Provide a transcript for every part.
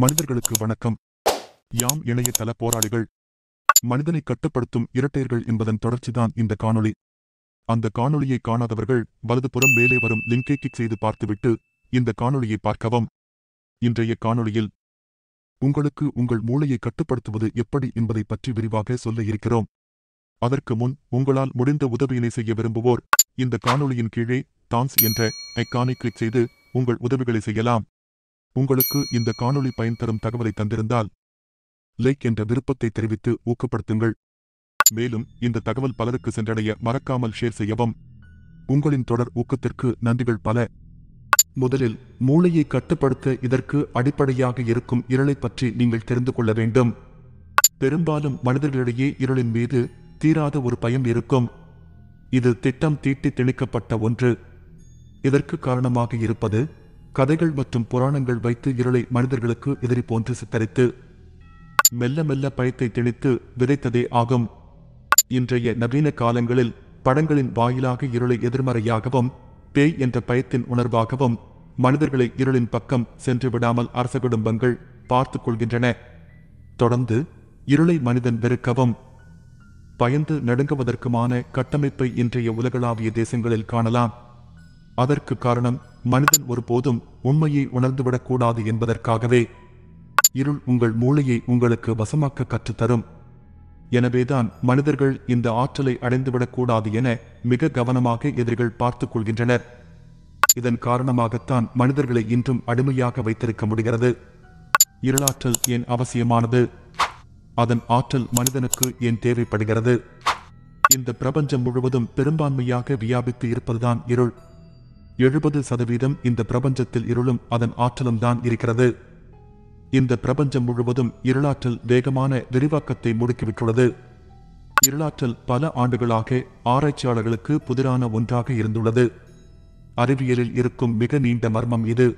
மனிதர்களுக்கு வணக்கம். யாம் இணையதள போராளிகள். மனிதனை கட்டுப்படுத்தும் இரட்டையர்கள் என்பதன் தொடர்ச்சிதான் இந்த காணொளி. அந்த காணொளியை காணாதவர்கள் வலதுபுறம் மேலே வரும் லிங்கை கிளிக் செய்து பார்த்துவிட்டு இந்த காணொளியை பார்க்கவும். இன்றைய காணொளியில் உங்களுக்கு உங்கள் மூளையை கட்டுப்படுத்துவது எப்படி என்பதை பற்றி விரிவாக சொல்ல இருக்கிறோம். அதற்கு முன் உங்களால் முடிந்த உதவியினை செய்ய விரும்புவோர் இந்த காணொளியின் கீழே தாங்க்ஸ் என்ற ஐகானை கிளிக் செய்து உங்கள் உதவிகளை செய்யலாம். உங்களுக்கு இந்த காணொளி பயன் தரும் தகவலை தந்திருந்தால் லைக் என்ற விருப்பத்தை தெரிவித்து ஊக்கப்படுத்துங்கள். மேலும் இந்த தகவல் பலருக்கு சென்றடைய மறக்காமல் ஷேர் செய்யவும். உங்களின் தொடர் ஊக்கத்திற்கு நன்றிகள் பல. முதலில் மூளையை கட்டுப்படுத்த இதற்கு அடிப்படையாக இருக்கும் இருளை பற்றி நீங்கள் தெரிந்து கொள்ள வேண்டும். பெரும்பாலும் மனிதர்களிடையே இருளின் மீது தீராத ஒரு பயம் இருக்கும். இது திட்டம் தீட்டி திணிக்கப்பட்ட ஒன்று. இதற்கு காரணமாக இருப்பது கதைகள் மற்றும் புராணங்கள் வைத்து இருளை மனிதர்களுக்கு எதிரி போன்று சித்தரித்து மெல்ல மெல்ல பயத்தை திணித்து விதைத்ததே ஆகும். இன்றைய நவீன காலங்களில் படங்களின் வாயிலாக இருளை எதிர்மறையாகவும் பேய் என்ற பயத்தின் உணர்வாகவும் மனிதர்களை இருளின் பக்கம் சென்று விடாமல் அரச குடும்பங்கள் பார்த்துக் கொள்கின்றன. தொடர்ந்து இருளை மனிதன் வெறுக்கவும் பயந்து நடுங்குவதற்குமான கட்டமைப்பை இன்றைய உலகளாவிய தேசங்களில் காணலாம். அதற்கு காரணம் மனிதன் ஒருபோதும் உண்மையை உணர்ந்துவிடக்கூடாது என்பதற்காகவே. இருள் உங்கள் மூளையை உங்களுக்கு வசமாக்க கற்றுத்தரும். எனவேதான் மனிதர்கள் இந்த ஆற்றலை அடைந்துவிடக்கூடாது என மிக கவனமாக எதிரிகள் பார்த்துக் கொள்கின்றனர். இதன் காரணமாகத்தான் மனிதர்களை இன்றும் அடிமையாக வைத்திருக்க முடிகிறது. இருளாற்றல் ஏன் அவசியமானது? அதன் ஆற்றல் மனிதனுக்கு ஏன் தேவைப்படுகிறது? இந்த பிரபஞ்சம் முழுவதும் பெரும்பான்மையாக வியாபித்து இருப்பதுதான் இருள். 70% இந்த பிரபஞ்சத்தில் இருளும் அதன் ஆற்றலும் தான் இருக்கிறது. இந்த பிரபஞ்சம் முழுவதும் இருளாற்றல் வேகமான விரிவாக்கத்தை முடுக்கிவிட்டுள்ளது. இருளாற்றல் பல ஆண்டுகளாக ஆராய்ச்சியாளர்களுக்கு புதிரான ஒன்றாக இருந்துள்ளது. அறிவியலில் இருக்கும் மிக நீண்ட மர்மம் இது.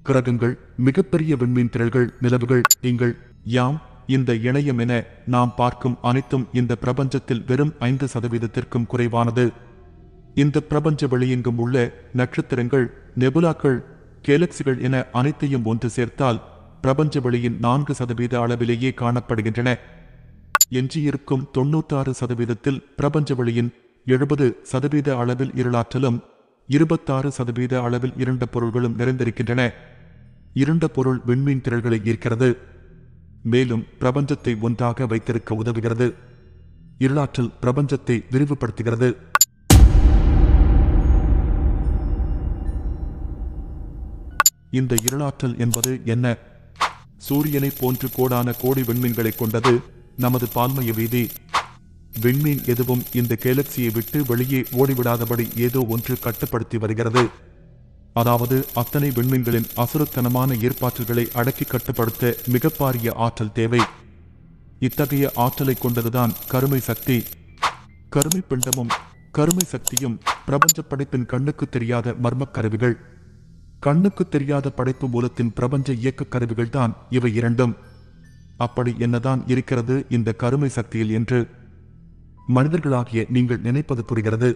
கிரகங்கள், மிகப்பெரிய விண்மீன் திரள்கள், நிலவுகள், நீங்கள், யாம், இந்த இணையம் என நாம் பார்க்கும் அனைத்தும் இந்த பிரபஞ்சத்தில் வெறும் 5%த்திற்கும் குறைவானது. இந்த பிரபஞ்ச வெளியெங்கும் உள்ள நட்சத்திரங்கள், நெபுலாக்கள், கேலக்சிகள் என அனைத்தையும் ஒன்று சேர்த்தால் பிரபஞ்ச வெளியின் 4% அளவிலேயே காணப்படுகின்றன. எஞ்சியிருக்கும் 96%த்தில் பிரபஞ்ச வெளியின் 70% அளவில் இருளாற்றலும் 26% அளவில் இருண்ட பொருள்களும் நிறைந்திருக்கின்றன. இருண்ட பொருள் விண்மீன் திரள்களை ஈர்க்கிறது, மேலும் பிரபஞ்சத்தை ஒன்றாக வைத்திருக்க உதவுகிறது. இருளாற்றல் பிரபஞ்சத்தை விரிவுபடுத்துகிறது. இந்த இருளாற்றல் என்பது என்ன? சூரியனை போன்று கோடான கோடி விண்மீன்களை கொண்டது நமது பால்மய வீதி. விண்மீன் எதுவும் இந்த கேலக்சியை விட்டு வெளியே ஓடிவிடாதபடி ஏதோ ஒன்று கட்டுப்படுத்தி வருகிறது. அதாவது அத்தனை விண்மீன்களின் அசுரத்தனமான ஈர்ப்பாற்றல்களை அடக்கி கட்டுப்படுத்த மிகப்பாரிய ஆற்றல் தேவை. இத்தகைய ஆற்றலை கொண்டதுதான் கருமை சக்தி. கருமை பிண்டமும் கருமை சக்தியும் பிரபஞ்ச படைப்பின் கண்ணுக்கு தெரியாத மர்மக் கருவிகள். கண்ணுக்கு தெரியாத படைப்பு மூலத்தின் பிரபஞ்ச இயக்க கருவிகள் தான் இவை இரண்டும். அப்படி என்னதான் இருக்கிறது இந்த கருமை சக்தியில் என்று மனிதர்களாகிய நீங்கள் நினைப்பது புரிகிறது.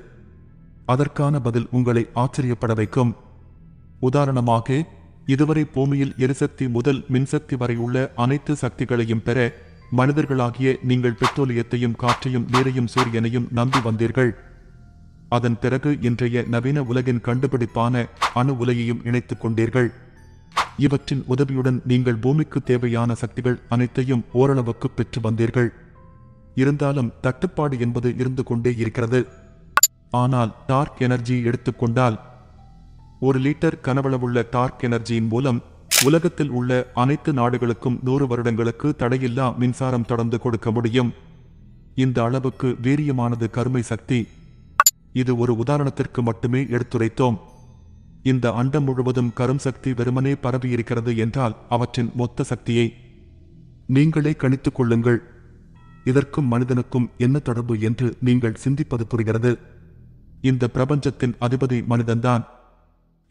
அதற்கான பதில் உங்களை ஆச்சரியப்பட வைக்கும். உதாரணமாக, இதுவரை பூமியில் எரிசக்தி முதல் மின்சக்தி வரை உள்ள அனைத்து சக்திகளையும் பெற மனிதர்களாகிய நீங்கள் பெட்ரோலியத்தையும் காற்றையும் நீரையும் சூரியனையும் நம்பி வந்தீர்கள். அதன் பிறகு இன்றைய நவீன உலகின் கண்டுபிடிப்பான அணு உலையையும் இணைத்துக் கொண்டீர்கள். இவற்றின் உதவியுடன் நீங்கள் பூமிக்கு தேவையான சக்திகள் அனைத்தையும் ஓரளவுக்கு பெற்று வந்தீர்கள். இருந்தாலும் தட்டுப்பாடு என்பது இருந்து கொண்டே இருக்கிறது. ஆனால் டார்க் எனர்ஜி எடுத்துக்கொண்டால் 1 லிட்டர் கனவளவுள்ள டார்க் எனர்ஜியின் மூலம் உலகத்தில் உள்ள அனைத்து நாடுகளுக்கும் 100 வருடங்களுக்கு தடையில்லா மின்சாரம் தொடர்ந்து கொடுக்க முடியும். இந்த அளவுக்கு வீரியமானது கருமை சக்தி. இது ஒரு உதாரணத்திற்கு மட்டுமே எடுத்துரைத்தோம். இந்த அண்டம் முழுவதும் கரும் சக்தி வெறுமனே பரவியிருக்கிறது என்றால் அவற்றின் மொத்த சக்தியை நீங்களே கணித்துக் கொள்ளுங்கள். இதற்கும் மனிதனுக்கும் என்ன தொடர்பு என்று நீங்கள் சிந்திப்பது புரிகிறது. இந்த பிரபஞ்சத்தின் அதிபதி மனிதன்தான்.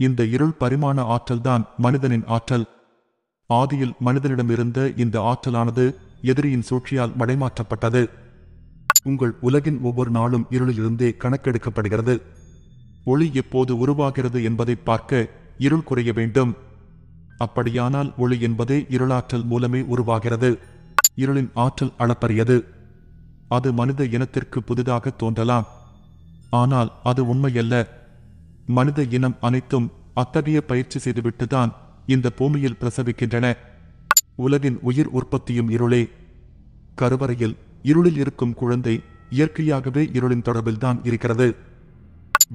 இந்த இருள் பரிமாண ஆற்றல்தான் மனிதனின் ஆற்றல். ஆதியில் மனிதனிடமிருந்த இந்த ஆற்றலானது எதிரியின் சூழ்ச்சியால் மடைமாற்றப்பட்டது. உங்கள் உலகின் ஒவ்வொரு நாளும் இருளிலிருந்தே கணக்கெடுக்கப்படுகிறது. ஒளி எப்போது உருவாகிறது என்பதை பார்க்க இருள் குறைய வேண்டும். அப்படியானால் ஒளி என்பதே இருளாற்றல் மூலமே உருவாகிறது. இருளின் ஆற்றல் அளப்பரியது. அது மனித இனத்திற்கு புதிதாக தோன்றலாம். ஆனால் அது உண்மையல்ல. மனித இனம் அனைத்தும் அத்தகைய பயிற்சி செய்துவிட்டுதான் இந்த பூமியில் பிரசவிக்கின்றன. உலகின் உயிர் உற்பத்தியும் இருளே. கருவறையில் இருளில் இருக்கும் குழந்தை இயற்கையாகவே இருளின் தொடர்பில்தான் இருக்கிறது.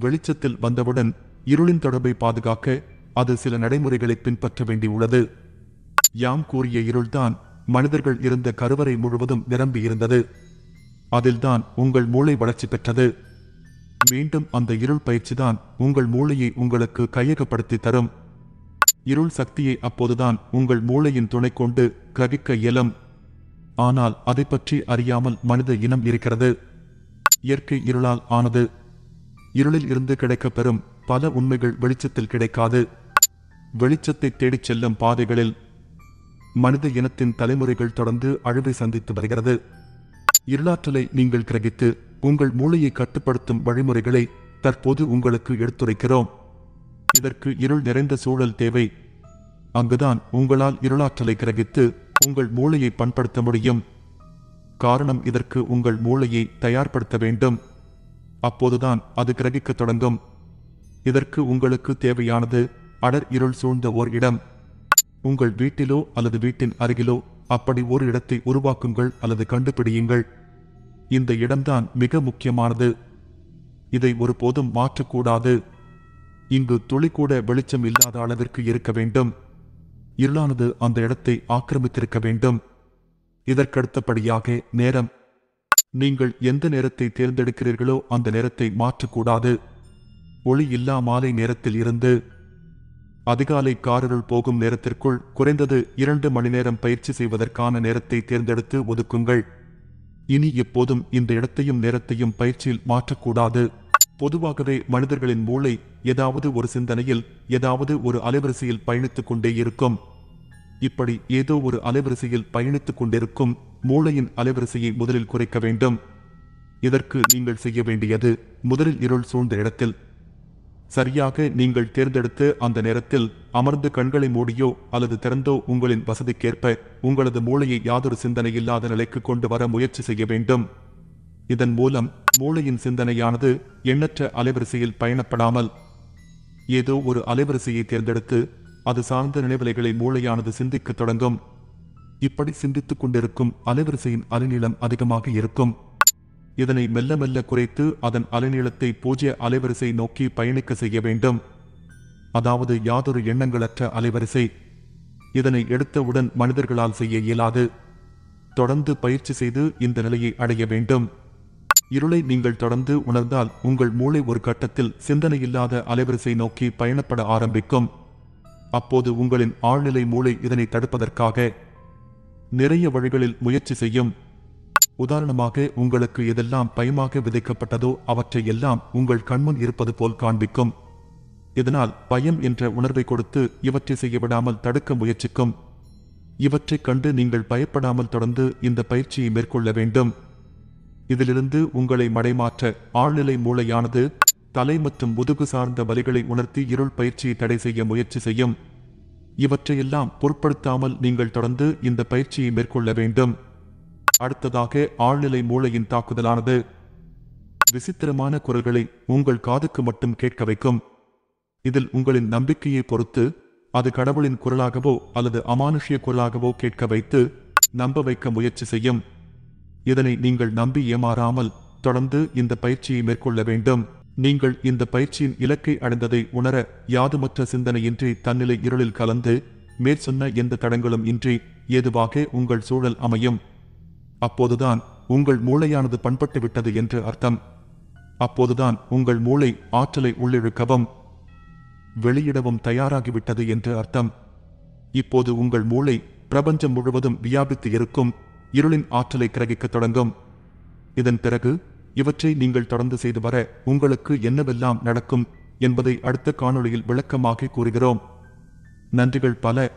வெளிச்சத்தில் வந்தவுடன் இருளின் தொடர்பை பாதுகாக்க அது சில நடைமுறைகளை பின்பற்ற வேண்டியுள்ளது. யாம் கூறிய இருள்தான் மனிதர்கள் இருந்த கருவறை முழுவதும் நிரம்பியிருந்தது. அதில்தான் உங்கள் மூளை வளர்ச்சி பெற்றது. மீண்டும் அந்த இருள் பயிற்சிதான் உங்கள் மூளையை உங்களுக்கு கையகப்படுத்தி தரும். இருள் சக்தியை அப்போதுதான் உங்கள் மூளையின் துணை கொண்டு கிரகிக்க இயலும். ஆனால் அதை பற்றி அறியாமல் மனித இனம் இருக்கிறது. இயற்கை இருளால் ஆனது. இருளில் இருந்து கிடைக்கப்பெறும் பல உண்மைகள் வெளிச்சத்தில் கிடைக்காது. வெளிச்சத்தை தேடிச் செல்லும் பாதைகளில் மனித இனத்தின் தலைமுறைகள் தொடர்ந்து அழிவை சந்தித்து வருகிறது. இருளாற்றலை நீங்கள் கிரகித்து உங்கள் மூளையை கட்டுப்படுத்தும் வழிமுறைகளை தற்போது உங்களுக்கு எடுத்துரைக்கிறோம். இதற்கு இருள் நிறைந்த சூழல் தேவை. அங்குதான் உங்களால் இருளாற்றலை கிரகித்து உங்கள் மூளையை பண்படுத்த முடியும். காரணம், இதற்கு உங்கள் மூளையை தயார்படுத்த வேண்டும். அப்போதுதான் அது கிரகிக்க தொடங்கும். இதற்கு உங்களுக்கு தேவையானது அடர் இருள் சூழ்ந்த ஓர் இடம். உங்கள் வீட்டிலோ அல்லது வீட்டின் அருகிலோ அப்படி ஒரு இடத்தை உருவாக்குங்கள் அல்லது கண்டுபிடியுங்கள். இந்த இடம்தான் மிக முக்கியமானது. இதை ஒருபோதும் மாற்றக்கூடாது. இங்கு துளி கூட வெளிச்சம் இல்லாத அளவிற்கு இருக்க வேண்டும். இருளானது அந்த இடத்தை ஆக்கிரமித்திருக்க வேண்டும். இதற்கடுத்தபடியாக நேரம். நீங்கள் எந்த நேரத்தை தேர்ந்தெடுக்கிறீர்களோ அந்த நேரத்தை மாற்றக்கூடாது. ஒளி இல்லா மாலை நேரத்தில் இருந்து அதிகாலை காரிருள் போகும் நேரத்திற்குள் குறைந்தது 2 மணி நேரம் பயிற்சி செய்வதற்கான நேரத்தை தேர்ந்தெடுத்து ஒதுக்குங்கள். இனி எப்போதும் இந்த இடத்தையும் நேரத்தையும் பயிற்சியில் மாற்றக்கூடாது. பொதுவாகவே மனிதர்களின் மூளை ஏதாவது ஒரு சிந்தனையில் ஏதாவது ஒரு அலைவரிசையில் பயணித்துக் கொண்டே இருக்கும். இப்படி ஏதோ ஒரு அலைவரிசையில் பயணித்துக் கொண்டிருக்கும் மூளையின் அலைவரிசையை முதலில் குறைக்க வேண்டும். இதற்கு நீங்கள் செய்ய வேண்டியது, முதலில் இருள் சூழ்ந்த இடத்தில் சரியாக நீங்கள் தேர்ந்தெடுத்து அந்த நேரத்தில் அமர்ந்து கண்களை மூடியோ அல்லது திறந்தோ உங்களின் வசதிக்கேற்ப உங்களது மூளையை யாதொரு சிந்தனை இல்லாத நிலைக்கு கொண்டு வர முயற்சி செய்ய வேண்டும். இதன் மூலம் மூளையின் சிந்தனையானது எண்ணற்ற அலைவரிசையில் பயணப்படாமல் ஏதோ ஒரு அலைவரிசையை தேர்ந்தெடுத்து அது சார்ந்த நினைவலைகளை மூளையானது சிந்திக்க தொடங்கும். இப்படி சிந்தித்துக் கொண்டிருக்கும் அலைவரிசையின் அலைநீளம் அதிகமாக இருக்கும். இதனை மெல்ல மெல்ல குறைத்து அதன் அலைநீளத்தை 0 அலைவரிசை நோக்கி பயணிக்க செய்ய வேண்டும். அதாவது யாதொரு எண்ணங்களற்ற அலைவரிசை. இதனை எடுத்தவுடன் மனிதர்களால் செய்ய இயலாது. தொடர்ந்து பயிற்சி செய்து இந்த நிலையை அடைய வேண்டும். இருளை நீங்கள் தொடர்ந்து உணர்ந்தால் உங்கள் மூளை ஒரு கட்டத்தில் சிந்தனையில்லாத அலைவரிசை நோக்கி பயணப்பட ஆரம்பிக்கும். அப்போது உங்களின் ஆழ்நிலை மூளை இதனை தடுப்பதற்காக நிறைய வழிகளில் முயற்சி செய்யும். உதாரணமாக, உங்களுக்கு எதெல்லாம் பயமாக விதைக்கப்பட்டதோ அவற்றை எல்லாம் உங்கள் கண்முன் இருப்பது போல் காண்பிக்கும். இதனால் பயம் என்ற உணர்வை கொடுத்து இவற்றை செய்ய விடாமல் தடுக்க முயற்சிக்கும். இவற்றைக் கண்டு நீங்கள் பயப்படாமல் தொடர்ந்து இந்த பயிற்சியை மேற்கொள்ள வேண்டும். இதிலிருந்து உங்களை மடைமாற்ற ஆழ்நிலை மூளையானது தலை மற்றும் முதுகு சார்ந்த வலிகளை உணர்த்தி இருள் பயிற்சியை தடை செய்ய முயற்சி செய்யும். இவற்றையெல்லாம் பொருட்படுத்தாமல் நீங்கள் தொடர்ந்து இந்த பயிற்சியை மேற்கொள்ள வேண்டும். அடுத்ததாக, ஆழ்நிலை மூளையின் தாக்குதலானது விசித்திரமான குரல்களை உங்கள் காதுக்கு மட்டும் கேட்க வைக்கும். இதில் உங்களின் நம்பிக்கையை பொறுத்து அது கடவுளின் குரலாகவோ அல்லது அமானுஷ்ய குரலாகவோ கேட்க வைத்து நம்ப வைக்க முயற்சி செய்யும். இதனை நீங்கள் நம்பி ஏமாறாமல் தொடர்ந்து இந்த பயிற்சியை மேற்கொள்ள வேண்டும். நீங்கள் இந்த பயிற்சியின் இலக்கை அடைந்ததை உணர யாதுமற்ற சிந்தனையின்றி தன்னிலை இருளில் கலந்து மேற்சொன்ன எந்த தடங்களும் இன்றி ஏதுவாக உங்கள் சூழல் அமையும். அப்போதுதான் உங்கள் மூளையானது பண்பட்டு விட்டது என்று அர்த்தம். அப்போதுதான் உங்கள் மூளை ஆற்றலை உள்ளிழுக்கவும் வெளியிடவும் தயாராகிவிட்டது என்று அர்த்தம். இப்போது உங்கள் மூளை பிரபஞ்சம் முழுவதும் வியாபித்து இருக்கும் இருளின் ஆற்றலை கிரகிக்க தொடங்கும். இதன் பிறகு இவற்றை நீங்கள் தொடர்ந்து செய்து வர உங்களுக்கு என்னவெல்லாம் நடக்கும் என்பதை அடுத்த காணொளியில் விளக்கமாக கூறுகிறோம். நன்றிகள் பல.